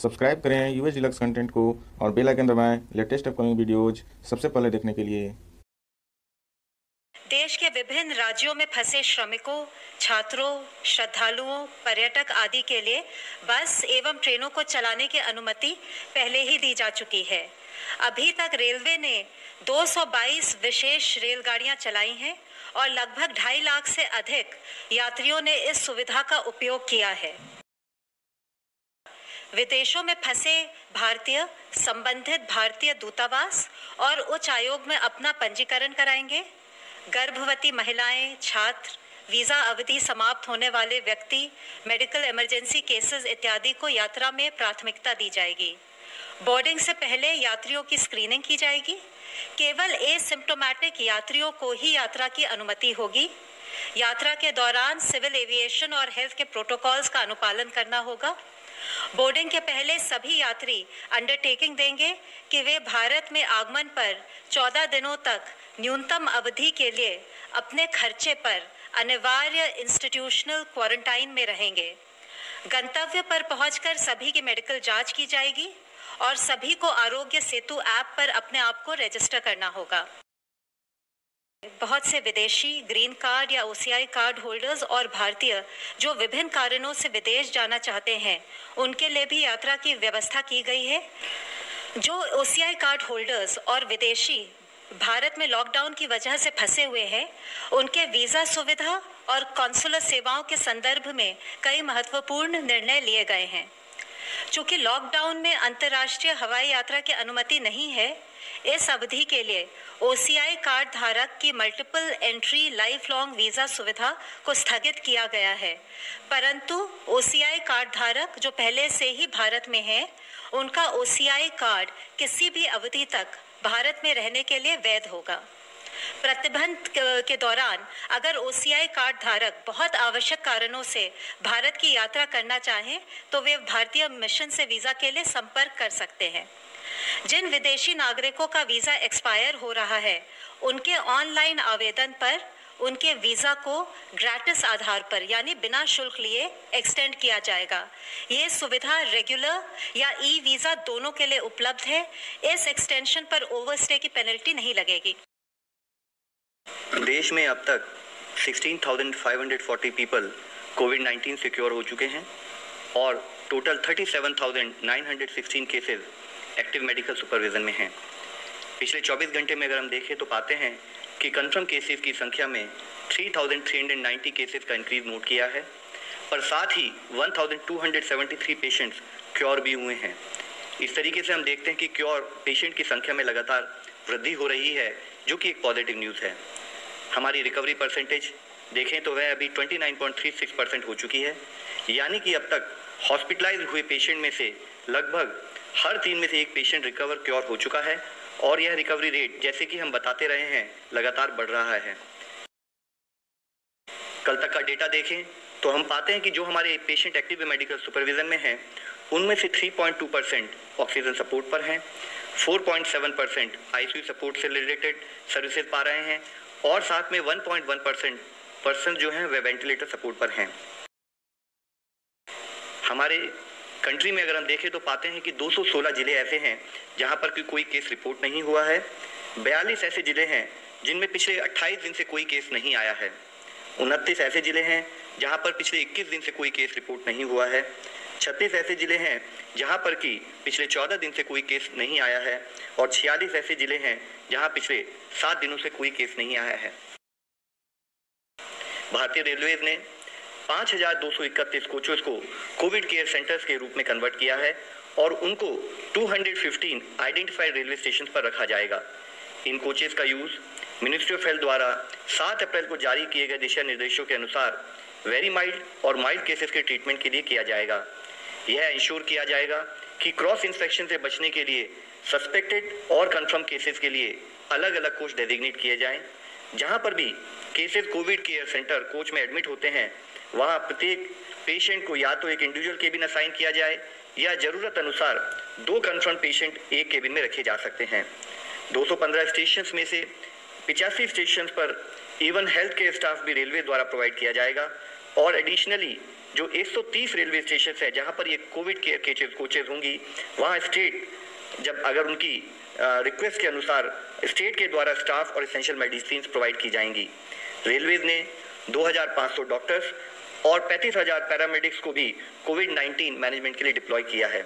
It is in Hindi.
सब्सक्राइब करें यूएस डिलक्स कंटेंट को और बेल आइकन दबाएं लेटेस्ट अपकमिंग वीडियोज सबसे पहले देखने के लिए। देश के विभिन्न राज्यों में फंसे श्रमिकों, छात्रों, श्रद्धालुओं, पर्यटक आदि के लिए बस एवं ट्रेनों को चलाने की अनुमति पहले ही दी जा चुकी है। अभी तक रेलवे ने 222 विशेष रेलगाड़ियां चलाई हैं और लगभग 2.5 लाख से अधिक यात्रियों ने इस सुविधा का उपयोग किया है। विदेशों में फंसे भारतीय संबंधित भारतीय दूतावास और उच्च आयोग में अपना पंजीकरण कराएंगे। गर्भवती महिलाएं, छात्र, वीजा अवधि समाप्त होने वाले व्यक्ति, मेडिकल इमरजेंसी केसेस इत्यादि को यात्रा में प्राथमिकता दी जाएगी। बोर्डिंग से पहले यात्रियों की स्क्रीनिंग की जाएगी। केवल एसिम्प्टोमेटिक यात्रियों को ही यात्रा की अनुमति होगी। यात्रा के दौरान सिविल एविएशन और हेल्थ के प्रोटोकॉल्स का अनुपालन करना होगा। बोर्डिंग के पहले सभी यात्री अंडरटेकिंग देंगे कि वे भारत में आगमन पर 14 दिनों तक न्यूनतम अवधि के लिए अपने खर्चे पर अनिवार्य इंस्टीट्यूशनल क्वारंटाइन में रहेंगे। गंतव्य पर पहुंचकर सभी की मेडिकल जांच की जाएगी और सभी को आरोग्य सेतु ऐप पर अपने आप को रजिस्टर करना होगा। बहुत से विदेशी ग्रीन कार्ड या ओसीआई कार्ड होल्डर्स और भारतीय जो विभिन्न कारणों से विदेश जाना चाहते हैं, उनके लिए भी यात्रा की व्यवस्था की गई है। जो ओसीआई कार्ड होल्डर्स और विदेशी भारत में लॉकडाउन की वजह से फंसे हुए हैं, उनके वीज़ा सुविधा और कॉन्सुलर सेवाओं के संदर्भ में कई महत्वपूर्ण निर्णय लिए गए हैं। चूंकि लॉकडाउन में अंतर्राष्ट्रीय हवाई यात्रा की अनुमति नहीं है, इस अवधि के लिए ओसीआई कार्ड धारक की multiple entry life long visa सुविधा को स्थगित किया गया है। परंतु ओसीआई कार्ड धारक जो पहले से ही भारत में हैं, उनका ओसीआई कार्ड किसी भी अवधि तक भारत में रहने के लिए वैध होगा। प्रतिबंध के दौरान अगर ओसीआई कार्ड धारक बहुत आवश्यक कारणों से भारत की यात्रा करना चाहें, तो वे भारतीय मिशन से वीजा के लिए संपर्क कर सकते हैं। जिन विदेशी नागरिकों का वीजा एक्सपायर हो रहा है, उनके ऑनलाइन आवेदन पर उनके वीजा को ग्रेटिस आधार पर यानी बिना शुल्क लिए एक्सटेंड किया जाएगा। ये सुविधा रेगुलर या ई वीजा दोनों के लिए उपलब्ध है। इस एक्सटेंशन पर ओवरस्टे की पेनल्टी नहीं लगेगी। देश में अब तक 16,540 पीपल कोविड-19 से क्योर हो चुके हैं और total 37,916 cases active medical supervision में हैं। पिछले 24 घंटे में अगर हम देखें तो पाते हैं कि कंफर्म केसेस की संख्या में 3,390 केसेस का इंक्रीज नोट किया है और साथ ही 1,273 पेशेंट्स क्योर भी हुए हैं। इस तरीके से हम देखते हैं कि क्योर पेशेंट की संख्या में लगातार वृद्धि हो रही है, जो कि एक पॉजिटिव न्यूज़ है। हमारी रिकवरी परसेंटेज देखें तो वह अभी 29.36% हो चुकी है, यानी कि अब तक हॉस्पिटलाइज हुए पेशेंट में से लगभग हर 3 में से 1 पेशेंट रिकवर क्योर हो चुका है और यह रिकवरी रेट, जैसे कि हम बताते रहे हैं, लगातार बढ़ रहा है। कल तक का डेटा देखें तो हम पाते हैं कि जो हमारे पेशेंट एक्टिव मेडिकल सुपरविजन में हैं, उनमें से 3.2% ऑक्सीजन सपोर्ट पर हैं, 4.7% आईसीयू सपोर्ट से रिलेटेड सर्विसेज पा रहे हैं और साथ में 1.1% जो हैं वह वेंटिलेटर सपोर्ट पर हैं। हमारे कंट्री में अगर हम देखें तो पाते हैं कि 216 जिले ऐसे हैं जहां पर कोई केस रिपोर्ट नहीं हुआ है। 42 ऐसे जिले हैं जिनमें पिछले 28 दिन से कोई केस नहीं आया है। 29 ऐसे जिले हैं जहां पर पिछले 21 दिन से कोई केस रिपोर्ट नहीं हुआ है। 36 ऐसे जिले हैं जहां पर कि पिछले 14 दिन से कोई केस नहीं आया है और 46 ऐसे जिले हैं जहां पिछले 7 दिनों से कोई केस नहीं आया है। भारतीय रेलवेज ने 5,231 कोचेस को कोविड केयर सेंटर्स के रूप में कन्वर्ट किया है और उनको 215 आइडेंटिफाइड रेलवे स्टेशन पर रखा जाएगा। इन कोचेस का यूज मिनिस्ट्री ऑफ हेल्थ द्वारा 7 अप्रैल को जारी किए गए दिशा निर्देशों के अनुसार वेरी माइल्ड और माइल्ड केसेस के ट्रीटमेंट के लिए किया जाएगा। यह इंश्योर किया जाएगा कि क्रॉस इन्फेक्शन से बचने के लिए सस्पेक्टेड और कंफर्म केसेस के लिए अलग अलग कोच डेजिग्नेट किए जाएं। जहां पर भी cases Covid care centre coach में एडमिट होते हैं, वहां प्रत्येक पेशेंट को या तो एक इंडिविजुअल केबिन असाइन किया जाए या जरूरत अनुसार 2 कंफर्म पेशेंट एक केबिन में रखे जा सकते हैं। 215 स्टेशन में से 85 स्टेशन पर इवन हेल्थ केयर स्टाफ भी रेलवे द्वारा प्रोवाइड किया जाएगा और एडिशनली जो 130 रेलवे स्टेशन है जहां पर ये कोविड केयर कोचेज होंगी, वहां स्टेट जब अगर उनकी रिक्वेस्ट के अनुसार स्टेट के द्वारा स्टाफ और एसेंशियल मेडिसिन प्रोवाइड की जाएंगी। रेलवेज ने 2500 डॉक्टर्स और 35,000 पैरामेडिक्स को भी कोविड-19 मैनेजमेंट के लिए डिप्लॉय किया है।